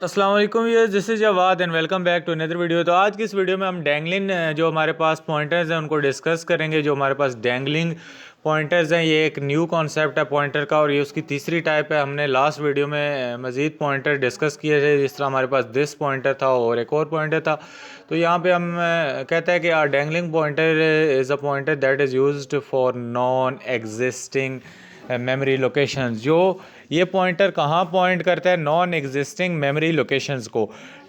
अस्सलाम वालेकुम viewers, this is Jawad and welcome back to another video. तो आज की इस वीडियो में हम डैंगलिंग जो हमारे पास पॉइंटर्स हैं उनको डिस्कस करेंगे। जो हमारे पास डैंगलिंग पॉइंटर्स हैं ये एक न्यू कॉन्सेप्ट है पॉइंटर का और ये उसकी तीसरी टाइप है। हमने लास्ट वीडियो में मज़ीद पॉइंटर डिस्कस किए थे, जिस तरह हमारे पास दिस पॉइंटर था और एक और पॉइंटर था। तो यहाँ पे हम कहते हैं कि dangling pointer is a pointer that is used for non existing memory locations. जो ये पॉइंटर कहाँ पॉइंट करता है? नॉन एग्जिस्टिंग मेमोरी लोकेशंस को।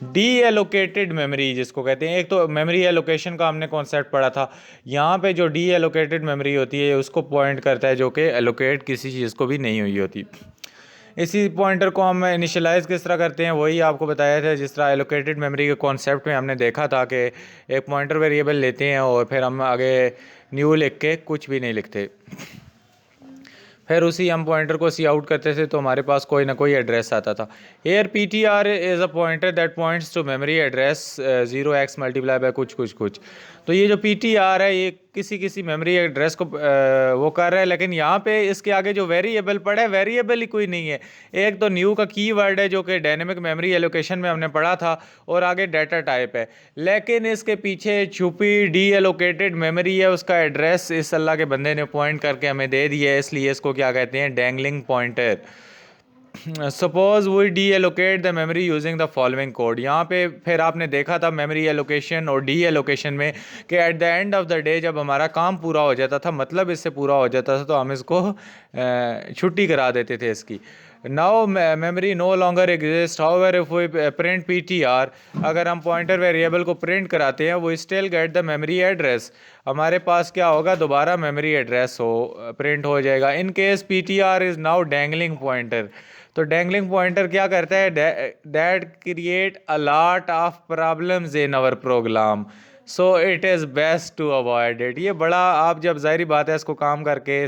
डी एलोकेटेड मेमोरी जिसको कहते हैं, एक तो मेमोरी एलोकेशन का हमने कॉन्सेप्ट पढ़ा था। यहाँ पे जो डी एलोकेटेड मेमोरी होती है उसको पॉइंट करता है, जो कि एलोकेट किसी चीज़ को भी नहीं हुई होती। इसी पॉइंटर को हम इनिशियलाइज़ किस तरह करते हैं वही आपको बताया था। जिस तरह एलोकेटेड मेमोरी के कॉन्सेप्ट में हमने देखा था कि एक पॉइंटर वेरिएबल लेते हैं और फिर हम आगे न्यू लिख के कुछ भी नहीं लिखते, फिर उसी हम पॉइंटर को सी आउट करते थे तो हमारे पास कोई ना कोई एड्रेस आता था। Here P T R is a pointer that points to memory address 0x multiply by कुछ कुछ कुछ। तो ये जो पी टी आर है ये किसी किसी मेमोरी एड्रेस को वो कर रहा है, लेकिन यहाँ पे इसके आगे जो वेरिएबल पड़ा है वेरिएबल ही कोई नहीं है। एक तो न्यू का कीवर्ड है जो कि डायनेमिक मेमोरी एलोकेशन में हमने पढ़ा था, और आगे डाटा टाइप है। लेकिन इसके पीछे छुपी डी एलोकेटेड मेमोरी है, उसका एड्रेस इस अल्लाह के बंदे ने पॉइंट करके हमें दे दिया है, इसलिए इसको क्या कहते हैं? Dangling pointer. Suppose we deallocate the memory using the following code. यहाँ पे फिर आपने देखा था मेमोरी एलोकेशन और डी एलोकेशन में कि at the end of the day जब हमारा काम पूरा हो जाता था, मतलब इससे पूरा हो जाता था, तो हम इसको छुट्टी करा देते थे इसकी। Now memory no longer exist however if we print P T R. अगर हम पॉइंटर वेरिएबल को प्रिंट कराते हैं वो still get the memory address. हमारे पास क्या होगा? दोबारा मेमोरी एड्रेस प्रिंट हो जाएगा। In case P T R is now dangling pointer. तो डैंगलिंग पॉइंटर क्या करता है? That create a lot of problems in our program, so it is best to avoid it. ये बड़ा, आप जब ज़ाहिर बात है इसको काम करके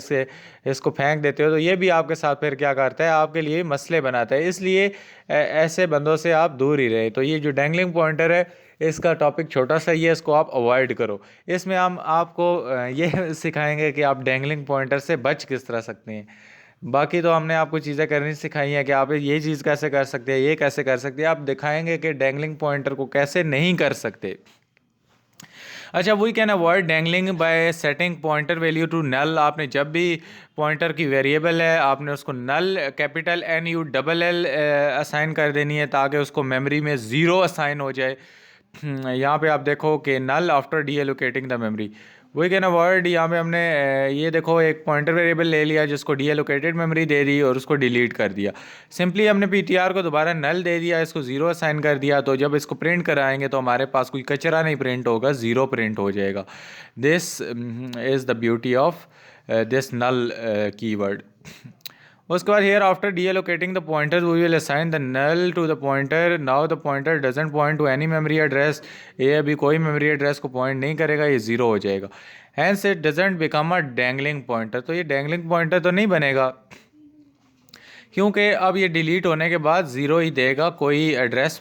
इसको फेंक देते हो तो ये भी आपके साथ फिर क्या करता है? आपके लिए मसले बनाता है। इसलिए ऐसे बंदों से आप दूर ही रहें। तो ये जो डैंगलिंग पॉइंटर है इसका टॉपिक छोटा सा ही है, इसको आप अवॉइड करो। इसमें हम आपको ये सिखाएंगे कि आप डैंगलिंग पॉइंटर से बच किस तरह सकते हैं। बाकी तो हमने आपको चीज़ें करनी सिखाई हैं कि आप ये चीज़ कैसे कर सकते हैं, ये कैसे कर सकते हैं। आप दिखाएंगे कि डैंगलिंग पॉइंटर को कैसे नहीं कर सकते। अच्छा, we can avoid dangling by setting pointer value to null. आपने जब भी पॉइंटर की वेरिएबल है आपने उसको नल कैपिटल NULL असाइन कर देनी है, ताकि उसको मेमोरी में ज़ीरो असाइन हो जाए। यहाँ पे आप देखो कि null after deallocating the memory. We can avoid, यहाँ पे हमने ये देखो एक पॉइंटर वेरिएबल ले लिया जिसको डी एलोकेटेड मेमोरी दे दी और उसको डिलीट कर दिया। सिंपली हमने पी टी आर को दोबारा नल दे दिया, इसको ज़ीरो असाइन कर दिया। तो जब इसको प्रिंट कराएंगे तो हमारे पास कोई कचरा नहीं प्रिंट होगा, ज़ीरो प्रिंट हो जाएगा। This is the beauty of this null keyword. उसके बाद here after deallocating the pointer we will assign the null to the pointer. Now the pointer doesn't point to any memory address. ये अभी कोई memory address को point नहीं करेगा, ये zero हो जाएगा। Hence it doesn't become a dangling pointer. तो ये डैंगलिंग पॉइंटर तो नहीं बनेगा, क्योंकि अब ये डिलीट होने के बाद ज़ीरो ही देगा, कोई एड्रेस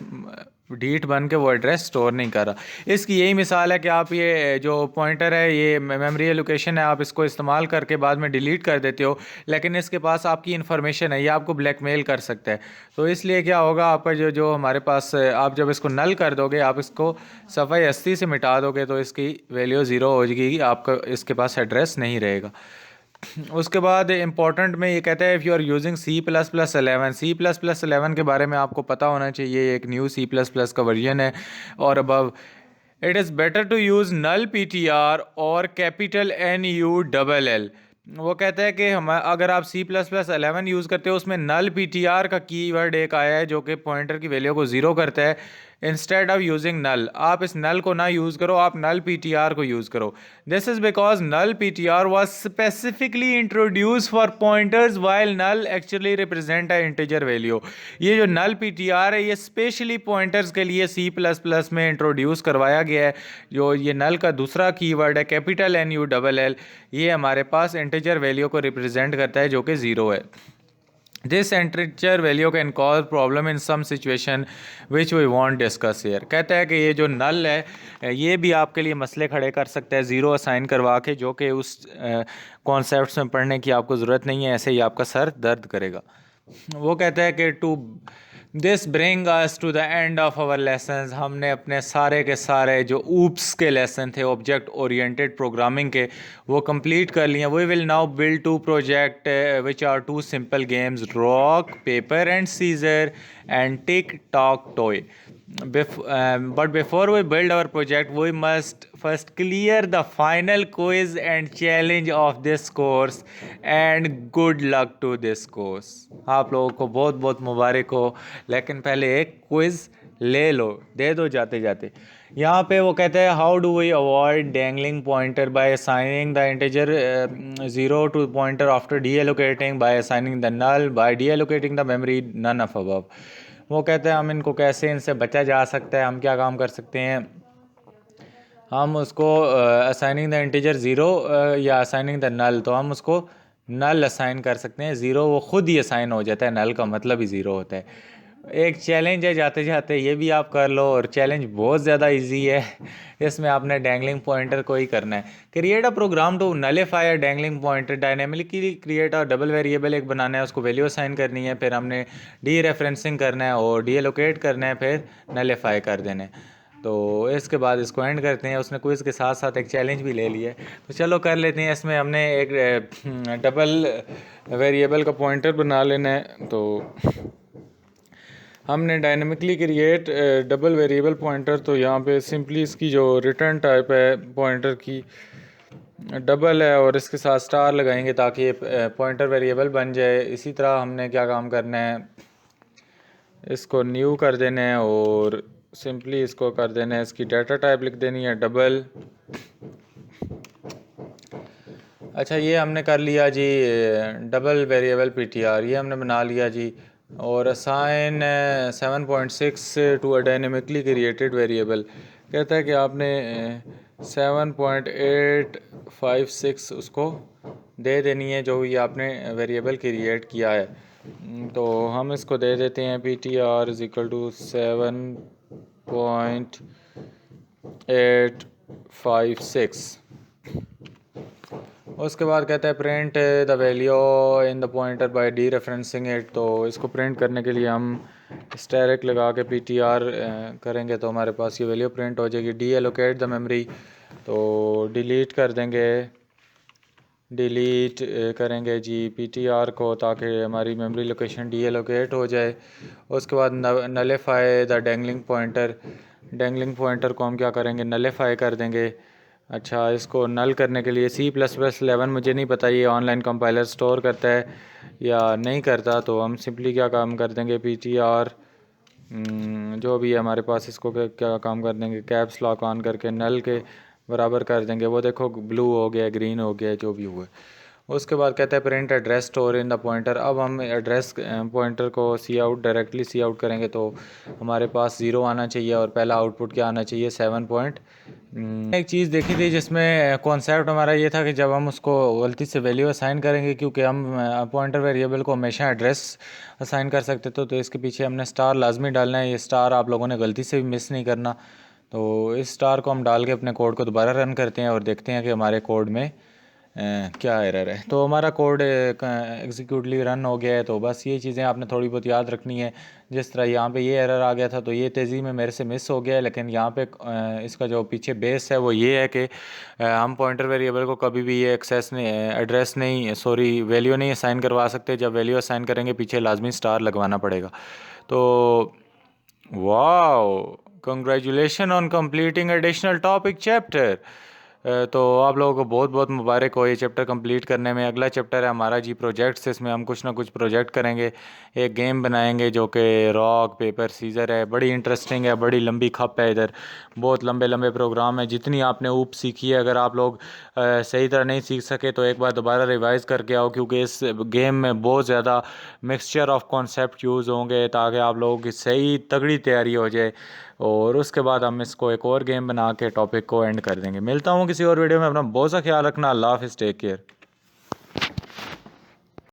डिलीट बन के वो एड्रेस स्टोर नहीं कर रहा। इसकी यही मिसाल है कि आप ये जो पॉइंटर है ये मेमोरी एलोकेशन है, आप इसको इस्तेमाल करके बाद में डिलीट कर देते हो, लेकिन इसके पास आपकी इन्फॉर्मेशन है, ये आपको ब्लैकमेल कर सकता है। तो इसलिए क्या होगा, आपका जो जो हमारे पास आप जब इसको नल कर दोगे, आप इसको सफ़ाई 80 से मिटा दोगे तो इसकी वैल्यू ज़ीरो हो जाएगी, आपका इसके पास एड्रेस नहीं रहेगा। उसके बाद इम्पॉर्टेंट में ये कहता है if you are using C++11। C++11 के बारे में आपको पता होना चाहिए, एक न्यू C++ का वर्जन है और above. It is better to use null PTR और कैपिटल NULL। वो कहता है कि हम अगर आप C++11 यूज़ करते हो उसमें नल PTR का कीवर्ड एक आया है जो कि पॉइंटर की वैल्यू को ज़ीरो करता है। इंस्टेड ऑफ यूजिंग नल, आप इस नल को ना यूज़ करो, आप नल PTR को यूज़ करो। This is because null PTR was specifically introduced for pointers while null actually represent a integer value। ये जो नल PTR है ये स्पेशली पॉइंटर्स के लिए C++ में इंट्रोड्यूस करवाया गया है। जो ये नल का दूसरा कीवर्ड है कैपिटल NULL, ये हमारे पास इंटीजर वैल्यू को रिप्रेजेंट करता है जो कि ज़ीरो है। This integer value can cause problem in some situation which we won't discuss here. कहता है कि ये जो नल है ये भी आपके लिए मसले खड़े कर सकता है ज़ीरो असाइन करवा के, जो कि उस कॉन्सेप्ट्स में पढ़ने की आपको ज़रूरत नहीं है, ऐसे ही आपका सर दर्द करेगा। वो कहता है कि to this bring us to the end of our lessons. हमने अपने सारे के सारे जो ऊप्स के लेसन थे ऑब्जेक्ट ओरिएंटेड प्रोग्रामिंग के, वो कंप्लीट कर लिए। We will now build two project which are two simple games, rock paper and scissor and tic tac toe. But before we build our project, we must first clear the final quiz and challenge of this course. And good luck to this course। आप लोगों को बहुत बहुत मुबारक हो, लेकिन पहले एक quiz ले लो, दे दो जाते जाते। यहाँ पे वो कहते हैं how do we avoid dangling pointer by assigning the integer 0 to pointer after deallocating, by assigning the null, by deallocating the memory, none of above. वो कहते हैं हम इनको कैसे, इनसे बचा जा सकता है, हम क्या काम कर सकते हैं। हम उसको असाइनिंग द इंटीजर 0 या असाइनिंग द नल, तो हम उसको नल असाइन कर सकते हैं। 0 वो ख़ुद ही असाइन हो जाता है, नल का मतलब ही 0 होता है। एक चैलेंज है जाते जाते, ये भी आप कर लो, और चैलेंज बहुत ज़्यादा इजी है। इसमें आपने डैंगलिंग पॉइंटर को ही करना है। Create a program to nullify a dangling pointer dynamically, create a double variable एक बनाना है, उसको वैल्यू असाइन करनी है, फिर हमने डी रेफरेंसिंग करना है और डी एलोकेट करना है, फिर नलीफाई कर देना है। तो इसके बाद इसको एंड करते हैं। उसने क्विज़ के साथ साथ एक चैलेंज भी ले लिया है, तो चलो कर लेते हैं। इसमें हमने एक डबल वेरिएबल का पॉइंटर बना लेना है। तो हमने dynamically create double variable pointer, तो यहाँ पे सिंपली इसकी जो रिटर्न टाइप है पॉइंटर की डबल है, और इसके साथ स्टार लगाएंगे ताकि ये पॉइंटर वेरिएबल बन जाए। इसी तरह हमने क्या काम करना है, इसको न्यू कर देना है और सिंपली इसको कर देना है, इसकी डाटा टाइप लिख देनी है डबल। अच्छा, ये हमने कर लिया जी डबल वेरिएबल पीटीआर, ये हमने बना लिया जी। और assign 7.6 to a dynamically created variable, कहता है कि आपने 7.856 उसको दे देनी है जो भी आपने वेरिएबल क्रिएट किया है। तो हम इसको दे देते हैं ptr इज इक्वल टू 7.856। उसके बाद कहता है print the value in the pointer by dereferencing it. तो इसको प्रिंट करने के लिए हम स्टैरिक लगा के ptr करेंगे तो हमारे पास ये वैल्यू प्रिंट हो जाएगी। डी एलोकेट द मेमोरी, तो डिलीट कर देंगे, डिलीट करेंगे जी ptr को ताकि हमारी मेमोरी लोकेशन डी एलोकेट हो जाए। उसके बाद nullify the dangling pointer, dangling pointer को हम क्या करेंगे, नलीफाई कर देंगे। अच्छा, इसको नल करने के लिए C++11, मुझे नहीं पता ये ऑनलाइन कंपाइलर स्टोर करता है या नहीं करता, तो हम सिंपली क्या काम कर देंगे ptr जो भी है हमारे पास, इसको क्या काम कर देंगे, कैप्स लॉक ऑन करके नल के बराबर कर देंगे। वो देखो ब्लू हो गया, ग्रीन हो गया, जो भी हुआ। उसके बाद कहता है print address store in the pointer. अब हम एड्रेस पॉइंटर को सी आउट, डायरेक्टली सी आउट करेंगे तो हमारे पास 0 आना चाहिए और पहला आउटपुट क्या आना चाहिए, 7 पॉइंट। एक चीज़ देखी थी जिसमें कॉन्सेप्ट हमारा ये था कि जब हम उसको गलती से वैल्यू असाइन करेंगे, क्योंकि हम पॉइंटर वेरिएबल को हमेशा एड्रेस असाइन कर सकते थे, तो इसके पीछे हमने स्टार लाजमी डालना है। ये स्टार आप लोगों ने गलती से भी मिस नहीं करना। तो इस स्टार को हम डाल के अपने कोड को दोबारा रन करते हैं और देखते हैं कि हमारे कोड में क्या एरर है। तो हमारा कोड एग्जीक्यूटली रन हो गया है। तो बस ये चीज़ें आपने थोड़ी बहुत याद रखनी है। जिस तरह यहाँ पे ये एरर आ गया था तो ये तेज़ी में मेरे से मिस हो गया है, लेकिन यहाँ पे इसका जो पीछे बेस है वो ये है कि हम पॉइंटर वेरिएबल को कभी भी ये एक्सेस नहीं, एड्रेस नहीं, सॉरी वैल्यू नहीं असाइन करवा सकते। जब वैल्यू असाइन करेंगे पीछे लाजमी स्टार लगवाना पड़ेगा। तो wow, congratulation on completing additional topic chapter. तो आप लोगों को बहुत बहुत मुबारक हो ये चैप्टर कंप्लीट करने में। अगला चैप्टर है हमारा जी प्रोजेक्ट्स। इसमें हम कुछ ना कुछ प्रोजेक्ट करेंगे, एक गेम बनाएंगे जो कि रॉक पेपर सीजर है। बड़ी इंटरेस्टिंग है, बड़ी लंबी खप है, इधर बहुत लंबे लंबे प्रोग्राम है। जितनी आपने ऊप सीखी है, अगर आप लोग सही तरह नहीं सीख सके तो एक बार दोबारा रिवाइज़ करके आओ, क्योंकि इस गेम में बहुत ज़्यादा मिक्सचर ऑफ कॉन्सेप्ट यूज़ होंगे ताकि आप लोगों की सही तगड़ी तैयारी हो जाए। और उसके बाद हम इसको एक और गेम बना के टॉपिक को एंड कर देंगे। मिलता हूँ किसी और वीडियो में। अपना बहुत सा ख्याल रखना। अल्लाह हाफ़िज़, टेक केयर।